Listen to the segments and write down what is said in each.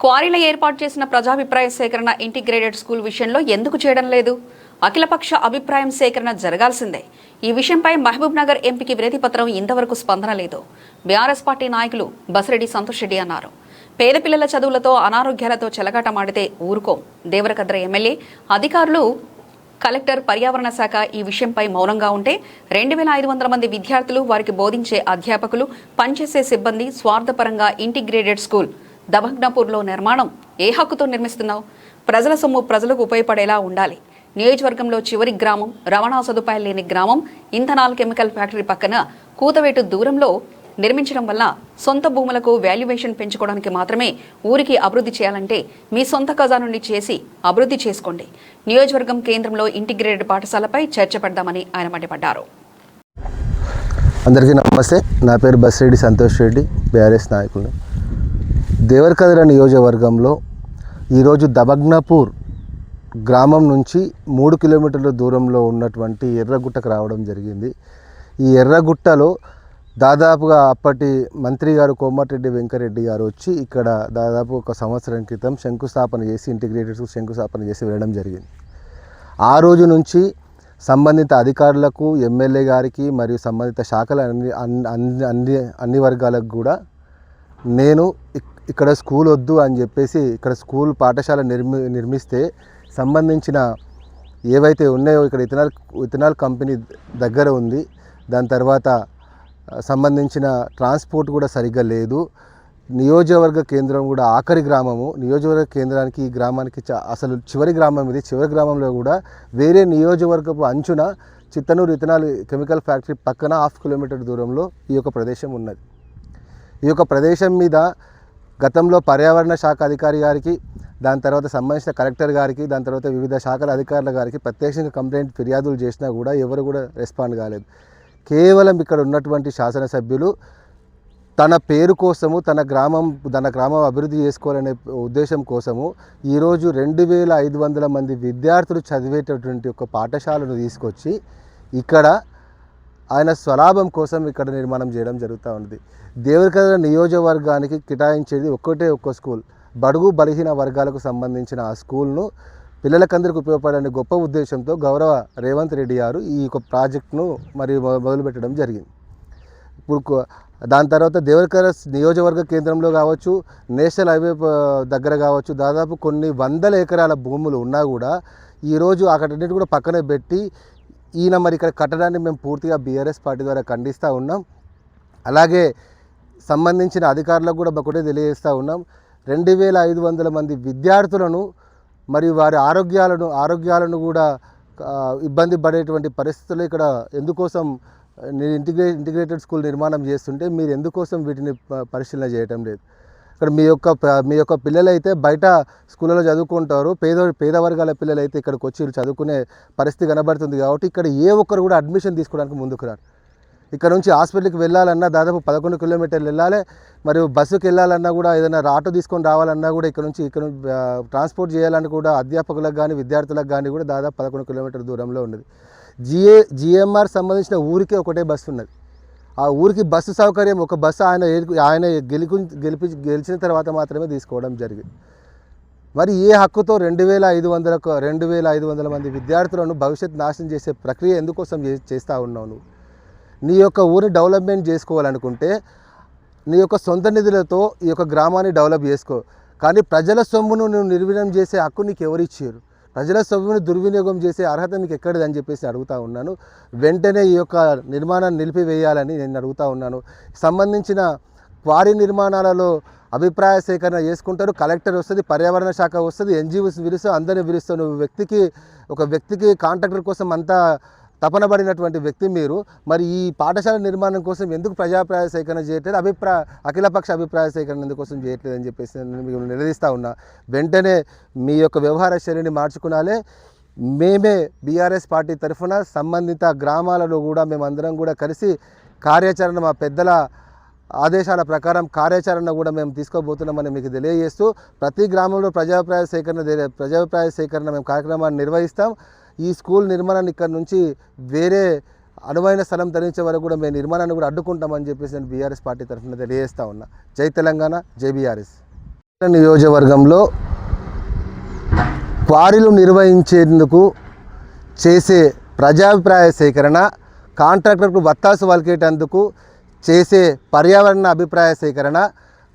క్వారీల ఏర్పాటు చేసిన ప్రజాభిప్రాయ సేకరణ ఇంటిగ్రేటెడ్ స్కూల్ విషయంలో ఎందుకు చేయడం లేదు? అఖిలపక్ష అభిప్రాయం సేకరణ జరగాల్సిందే. ఈ విషయంపై మహబూబ్ నగర్ ఎంపీకి వినతి పత్రం ఇంతవరకు స్పందన లేదు. బీఆర్ఎస్ పార్టీ నాయకులు బసిరెడ్డి సంతోష్ రెడ్డి అన్నారు. పేద పిల్లల చదువులతో అనారోగ్యాలతో చెలగాటమాడితే ఊరుకోం. దేవరకద్ర ఎమ్మెల్యే, అధికారులు, కలెక్టర్, పర్యావరణ శాఖ ఈ విషయంపై మౌనంగా ఉంటే 2500 మంది విద్యార్థులు, వారికి బోధించే అధ్యాపకులు, పనిచేసే సిబ్బంది స్వార్థపరంగా ఇంటిగ్రేటెడ్ స్కూల్ దబగ్నాపూర్లో నిర్మాణం ఏ హక్కుతో నిర్మిస్తున్నావు? ప్రజల సొమ్ము ప్రజలకు ఉపయోగపడేలా ఉండాలి. నియోజకవర్గంలో చివరి గ్రామం, రవాణా సదుపాయాలు లేని గ్రామం, ఇంధనాల్ కెమికల్ ఫ్యాక్టరీ పక్కన కూతవేటు దూరంలో నిర్మించడం వల్ల సొంత భూములకు వాల్యుయేషన్ పెంచుకోవడానికి మాత్రమే ఊరికి అభివృద్ధి చేయాలంటే మీ సొంత ఖజానాన్ని చేసి అభివృద్ధి చేసుకోండి. నియోజకవర్గం కేంద్రంలో ఇంటిగ్రేటెడ్ పాఠశాలపై చర్చ పెడదామని ఆయన మండిపడ్డారు. అందరికీ నమస్తే. నా పేరు బసిరెడ్డి సంతోష్ రెడ్డి, బీఆర్ఎస్ నాయకులు. దేవరకద్ర నియోజకవర్గంలో ఈరోజు దబగ్నాపూర్ గ్రామం నుంచి 3 కిలోమీటర్ల దూరంలో ఉన్నటువంటి ఎర్రగుట్టకు రావడం జరిగింది. ఈ ఎర్రగుట్టలో దాదాపుగా అప్పటి మంత్రి గారు కోమటిరెడ్డి వెంకరెడ్డి గారు వచ్చి ఇక్కడ దాదాపు 1 సంవత్సరం క్రితం శంకుస్థాపన చేసి ఇంటిగ్రేటెడ్ శంకుస్థాపన చేసి వెళ్ళడం జరిగింది. ఆ రోజు నుంచి సంబంధిత అధికారులకు, ఎమ్మెల్యే గారికి మరియు సంబంధిత శాఖల అన్ని వర్గాలకు కూడా నేను ఇక్కడ స్కూల్ వద్దు అని చెప్పేసి, ఇక్కడ స్కూల్ పాఠశాల నిర్మిస్తే సంబంధించిన ఏవైతే ఉన్నాయో ఇక్కడ ఇథనాల్ కంపెనీ దగ్గర ఉంది. దాని తర్వాత సంబంధించిన ట్రాన్స్పోర్ట్ కూడా సరిగ్గా లేదు. నియోజకవర్గ కేంద్రం కూడా ఆఖరి గ్రామము. నియోజకవర్గ కేంద్రానికి ఈ గ్రామానికి అసలు చివరి గ్రామం ఇది. చివరి గ్రామంలో కూడా వేరే నియోజకవర్గపు అంచున చిత్తనూరు ఇథనాల్ కెమికల్ ఫ్యాక్టరీ పక్కన 1/2 కిలోమీటర్ దూరంలో ఈ యొక్క ప్రదేశం ఉన్నది. ఈ యొక్క ప్రదేశం మీద గతంలో పర్యావరణ శాఖ అధికారి గారికి, దాని తర్వాత సంబంధించిన కలెక్టర్ గారికి, దాని తర్వాత వివిధ శాఖల అధికారుల గారికి ప్రత్యక్షంగా కంప్లైంట్ ఫిర్యాదులు చేసినా కూడా ఎవరు కూడా రెస్పాండ్ కాలేదు. కేవలం ఇక్కడ ఉన్నటువంటి శాసనసభ్యులు తన పేరు కోసము, తన గ్రామం అభివృద్ధి చేసుకోవాలనే ఉద్దేశం కోసము ఈరోజు 2500 మంది విద్యార్థులు చదివేటటువంటి ఒక పాఠశాలను తీసుకొచ్చి ఇక్కడ ఆయన స్వలాభం కోసం ఇక్కడ నిర్మాణం చేయడం జరుగుతూ ఉంది. దేవరకద్ర నియోజకవర్గానికి కేటాయించేది ఒక్క స్కూల్. బడుగు బలహీన వర్గాలకు సంబంధించిన ఆ స్కూల్ను పిల్లలకందరికీ ఉపయోగపడే గొప్ప ఉద్దేశంతో గౌరవ రేవంత్ రెడ్డి గారు ఈ యొక్క ప్రాజెక్టును మరియు మొదలుపెట్టడం జరిగింది. ఇప్పుడు దాని తర్వాత దేవరకద్ర నియోజకవర్గ కేంద్రంలో కావచ్చు, నేషనల్ హైవే దగ్గర కావచ్చు, దాదాపు కొన్ని 100 ఎకరాల భూములు ఉన్నా కూడా ఈరోజు అక్కడన్నిటి కూడా పక్కనే పెట్టి ఈయన మరి ఇక్కడ కట్టడాన్ని మేము పూర్తిగా బీఆర్ఎస్ పార్టీ ద్వారా ఖండిస్తూ ఉన్నాం. అలాగే సంబంధించిన అధికారులకు కూడా ఒకటే తెలియజేస్తూ ఉన్నాం. 2500 మంది విద్యార్థులను మరియు వారి ఆరోగ్యాలను కూడా ఇబ్బంది పడేటువంటి పరిస్థితులు ఇక్కడ ఎందుకోసం ఇంటిగ్రేటెడ్ స్కూల్ నిర్మాణం చేస్తుంటే మీరు ఎందుకోసం వీటిని పరిశీలన చేయటం లేదు? ఇక్కడ మీ యొక్క పిల్లలు అయితే బయట స్కూళ్ళలో చదువుకుంటారు. పేద వర్గాల పిల్లలు అయితే ఇక్కడికి వచ్చి చదువుకునే పరిస్థితి కనబడుతుంది. కాబట్టి ఇక్కడ ఏ ఒక్కరు కూడా అడ్మిషన్ తీసుకోవడానికి ముందుకు రారు. ఇక్కడ నుంచి హాస్పిటల్కి వెళ్ళాలన్నా దాదాపు 11 కిలోమీటర్లు వెళ్ళాలి. మరియు బస్సుకి వెళ్ళాలన్నా కూడా, ఏదైనా ఆటో తీసుకొని రావాలన్నా కూడా ఇక్కడ ట్రాన్స్పోర్ట్ చేయాలని కూడా అధ్యాపకులకు కానీ విద్యార్థులకు కానీ కూడా దాదాపు 11 కిలోమీటర్ల దూరంలో ఉన్నది. జిఎంఆర్ సంబంధించిన ఊరికే ఒకటే బస్సు ఉన్నది. ఆ ఊరికి బస్సు సౌకర్యం, ఒక బస్సు ఆయన గెలిచిన తర్వాత మాత్రమే తీసుకోవడం జరిగింది. మరి ఏ హక్కుతో 2500 మంది విద్యార్థులను భవిష్యత్తు నాశనం చేసే ప్రక్రియ ఎందుకోసం చేస్తూ ఉన్నావు? నువ్వు నీ యొక్క ఊరిని డెవలప్మెంట్ చేసుకోవాలనుకుంటే నీ యొక్క సొంత నిధులతో ఈ యొక్క గ్రామాన్ని డెవలప్ చేసుకో. కానీ ప్రజల సొమ్మును నువ్వు నిర్వీర్యం చేసే హక్కు నీకు ఎవరు ఇచ్చారు? ప్రజల సొమ్మును దుర్వినియోగం చేసే అర్హత మీకు ఎక్కడిదని చెప్పేసి అడుగుతూ ఉన్నాను. వెంటనే ఈ యొక్క నిర్మాణాన్ని నిలిపివేయాలని నేను అడుగుతూ ఉన్నాను. సంబంధించిన క్వారీ నిర్మాణాలలో అభిప్రాయ సేకరణ చేసుకుంటారు. కలెక్టర్ వస్తుంది, పర్యావరణ శాఖ వస్తుంది, ఎన్జిఓస్ పిలుస్తావు, అందరినీ పిలుస్తావు. నువ్వు ఒక వ్యక్తికి కాంట్రాక్టర్ కోసం అంతా తపన పడినటువంటి వ్యక్తి మీరు. మరి ఈ పాఠశాల నిర్మాణం కోసం ఎందుకు ప్రజాభిప్రాయ సేకరణ చేయట్లేదు? అఖిలపక్ష అభిప్రాయ సేకరణ ఎందుకోసం చేయట్లేదు అని చెప్పేసి నేను మీకు నిలదీస్తూ ఉన్నా. వెంటనే మీ యొక్క వ్యవహార శైలిని మార్చుకునాలే. మేమే బీఆర్ఎస్ పార్టీ తరఫున సంబంధిత గ్రామాలలో కూడా మేమందరం కూడా కలిసి కార్యాచరణ, మా పెద్దల ఆదేశాల ప్రకారం కార్యాచరణ కూడా మేము తీసుకోబోతున్నామని మీకు తెలియజేస్తూ, ప్రతి గ్రామంలో ప్రజాభిప్రాయ సేకరణ మేము కార్యక్రమాన్ని నిర్వహిస్తాం. ఈ స్కూల్ నిర్మాణాన్ని ఇక్కడ నుంచి వేరే అనువైన స్థలం తరించే వరకు కూడా మేము నిర్మాణాన్ని కూడా అడ్డుకుంటామని చెప్పేసి నేను బీఆర్ఎస్ పార్టీ తరఫున తెలియజేస్తా ఉన్నా. జై తెలంగాణ, జై బీఆర్ఎస్. నియోజకవర్గంలో క్వారీలు నిర్వహించేందుకు చేసే ప్రజాభిప్రాయ సేకరణ, కాంట్రాక్టర్కు వత్తాసు పలికేటందుకు చేసే పర్యావరణ అభిప్రాయ సేకరణ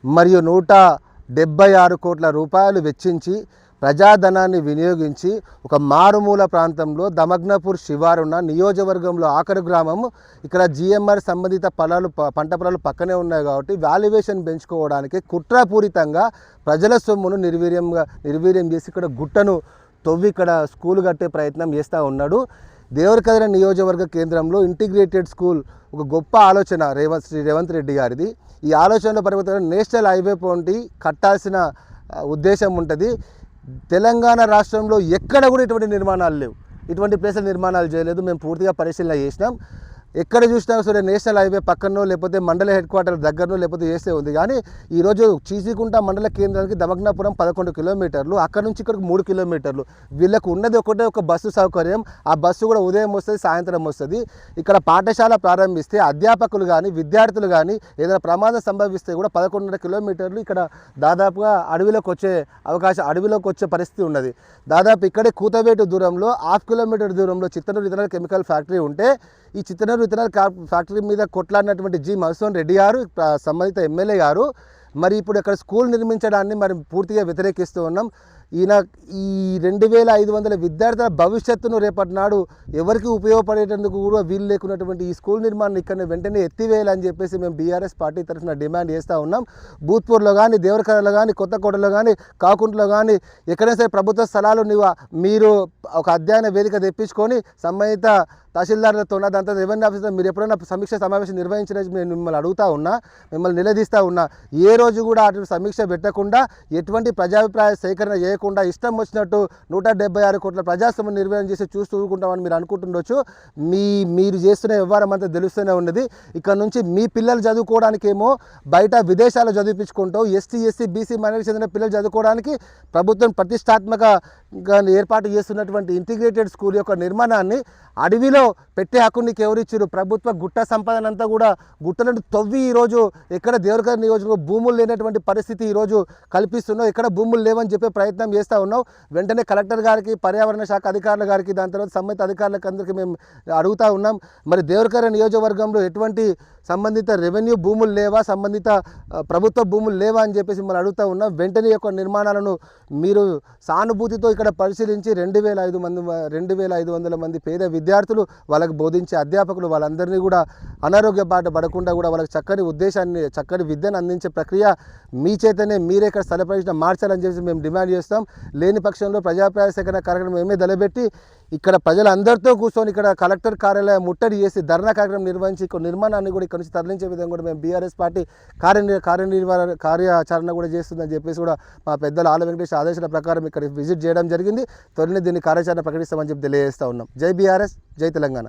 మరియు 176 కోట్ల రూపాయలు వెచ్చించి ప్రజాధనాన్ని వినియోగించి ఒక మారుమూల ప్రాంతంలో దమగ్నపూర్ శివారున్న నియోజకవర్గంలో ఆఖరి గ్రామం. ఇక్కడ జిఎంఆర్ సంబంధిత పంట పొలాలు పక్కనే ఉన్నాయి కాబట్టి వాల్యుయేషన్ పెంచుకోవడానికి కుట్రపూరితంగా ప్రజల సొమ్మును నిర్వీర్యం చేసి ఇక్కడ గుట్టను తవ్వి ఇక్కడ స్కూల్ కట్టే ప్రయత్నం చేస్తూ ఉన్నాడు. దేవరకద్ర నియోజకవర్గ కేంద్రంలో ఇంటిగ్రేటెడ్ స్కూల్ ఒక గొప్ప ఆలోచన శ్రీ రేవంత్ రెడ్డి గారిది. ఈ ఆలోచనలో పరిమితమైన నేషనల్ హైవే పొంటి కట్టాల్సిన ఉద్దేశం ఉంటుంది. తెలంగాణ రాష్ట్రంలో ఎక్కడ కూడా ఇటువంటి నిర్మాణాలు లేవు, ఇటువంటి ప్లేసులు నిర్మాణాలు చేయలేదు. మేము పూర్తిగా పరిశీలన చేసినాం. ఎక్కడ చూసినా సరే నేషనల్ హైవే పక్కనో లేకపోతే మండల హెడ్ క్వార్టర్ దగ్గరనో లేకపోతే చేస్తే ఉంది. కానీ ఈరోజు చీసికుంట మండల కేంద్రానికి దమగ్నాపురం 11 కిలోమీటర్లు, అక్కడ నుంచి ఇక్కడికి 3 కిలోమీటర్లు. వీళ్ళకు ఉన్నది ఒక బస్సు సౌకర్యం. ఆ బస్సు కూడా ఉదయం వస్తుంది, సాయంత్రం వస్తుంది. ఇక్కడ పాఠశాల ప్రారంభిస్తే అధ్యాపకులు కానీ విద్యార్థులు కానీ ఏదైనా ప్రమాదం సంభవిస్తే కూడా 11.5 కిలోమీటర్లు ఇక్కడ దాదాపుగా అడవిలోకి వచ్చే పరిస్థితి ఉన్నది. దాదాపు ఇక్కడే కూతవేటు దూరంలో 1/2 కిలోమీటర్ దూరంలో చిత్తనూరు ఇథనాల్ కెమికల్ ఫ్యాక్టరీ ఉంటే ఈ చిత్తనూరు ఇథనాల్ ఫ్యాక్టరీ మీద కొట్లాడినటువంటి జి మధుసూదన్ రెడ్డి గారు, సంబంధిత ఎమ్మెల్యే గారు, మరి ఇప్పుడు ఇక్కడ స్కూల్ నిర్మించడాన్ని మరి పూర్తిగా వ్యతిరేకిస్తూ ఉన్నాం. ఈ 2500 విద్యార్థుల భవిష్యత్తును రేపటి నాడు ఎవరికి ఉపయోగపడేటందుకు కూడా వీలు లేకున్నటువంటి ఈ స్కూల్ నిర్మాణాన్ని ఇక్కడ వెంటనే ఎత్తివేయాలని చెప్పేసి మేము బీఆర్ఎస్ పార్టీ తరఫున డిమాండ్ చేస్తూ ఉన్నాం. భూత్పూర్లో కానీ, దేవరకద్రలో కానీ, కొత్తకోటలో కానీ, కాకుంటలో కానీ ఎక్కడైనా సరే ప్రభుత్వ స్థలాలు మీరు ఒక అధ్యయన వేదిక తెప్పించుకొని సంబంధిత తహసీల్దారులతో దాంతో రెవెన్యూ ఆఫీసర్ మీరు ఎప్పుడైనా సమీక్ష సమావేశం నిర్వహించిన నేను మిమ్మల్ని అడుగుతా ఉన్నా, మిమ్మల్ని నిలదీస్తూ ఉన్నా. ఏ రోజు కూడా అటు సమీక్ష పెట్టకుండా ఎటువంటి ప్రజాభిప్రాయ సేకరణ చేయకుండా ఇష్టం వచ్చినట్టు 176 కోట్ల ప్రజాస్వామ్యం నిర్వహణ చేసి చూస్తూ ఊరుకుంటామని మీరు అనుకుంటుండొచ్చు. మీరు చేస్తున్న వ్యవహారం అంతా తెలుస్తూనే ఉన్నది. ఇక్కడ నుంచి మీ పిల్లలు చదువుకోవడానికేమో బయట విదేశాలు చదివించుకుంటూ ఎస్టీ, బీసీ మైనారిటీ చెందిన పిల్లలు చదువుకోవడానికి ప్రభుత్వం ప్రతిష్టాత్మకంగా ఏర్పాటు చేస్తున్నటువంటి ఇంటిగ్రేటెడ్ స్కూల్ యొక్క నిర్మాణాన్ని అడవిలో పెట్టే హక్కు నీకు ఎవరిచ్చారు? ప్రభుత్వ గుట్ట సంపదన అంతా కూడా గుట్టలను తవ్వి ఈరోజు ఎక్కడ దేవరకద్ర నియోజకవర్గంలో భూములు లేనటువంటి పరిస్థితి ఈరోజు కల్పిస్తున్నావు. ఎక్కడ భూములు లేవని చెప్పే ప్రయత్నం చేస్తూ ఉన్నావు. వెంటనే కలెక్టర్ గారికి, పర్యావరణ శాఖ అధికారుల గారికి, దాని తర్వాత సంబంధిత అధికారులకు అందరికీ మేము అడుగుతూ ఉన్నాం. మరి దేవరకద్ర నియోజకవర్గంలో ఎటువంటి సంబంధిత రెవెన్యూ భూములు లేవా, సంబంధిత ప్రభుత్వ భూములు లేవా అని చెప్పేసి మనం అడుగుతూ ఉన్నాం. వెంటనే యొక్క నిర్మాణాలను మీరు సానుభూతితో ఇక్కడ పరిశీలించి 2500 మంది పేద విద్యార్థులు, వాళ్ళకు బోధించే అధ్యాపకులు, వాళ్ళందరినీ కూడా అనారోగ్య బాట పడకుండా కూడా వాళ్ళకి చక్కని విద్యను అందించే ప్రక్రియ మీ చేతనే మీరే ఇక్కడ స్థల ప్రవేశం మార్చాలని చెప్పి మేము డిమాండ్ చేస్తాం. లేని పక్షంలో ప్రజాభిప్రాయ సేకరణ కార్యక్రమం ఏమే తలబెట్టి ఇక్కడ ప్రజలందరితో కూర్చొని ఇక్కడ కలెక్టర్ కార్యాలయం ముట్టడి చేసి ధర్నా కార్యక్రమం నిర్వహించి నిర్మాణాన్ని కూడా ఇక్కడ నుంచి తరలించే విధంగా కూడా మేము బీఆర్ఎస్ పార్టీ కార్యాచరణ కూడా చేస్తుందని చెప్పేసి కూడా మా పెద్దలు ఆల వెంకటేష్ ఆదేశాల ప్రకారం ఇక్కడ విజిట్ చేయడం జరిగింది. త్వరలో దీన్ని కార్యాచరణ ప్రకటిస్తామని చెప్పి తెలియజేస్తూ ఉన్నాం. జై బీఆర్ఎస్, జై తెలంగాణ.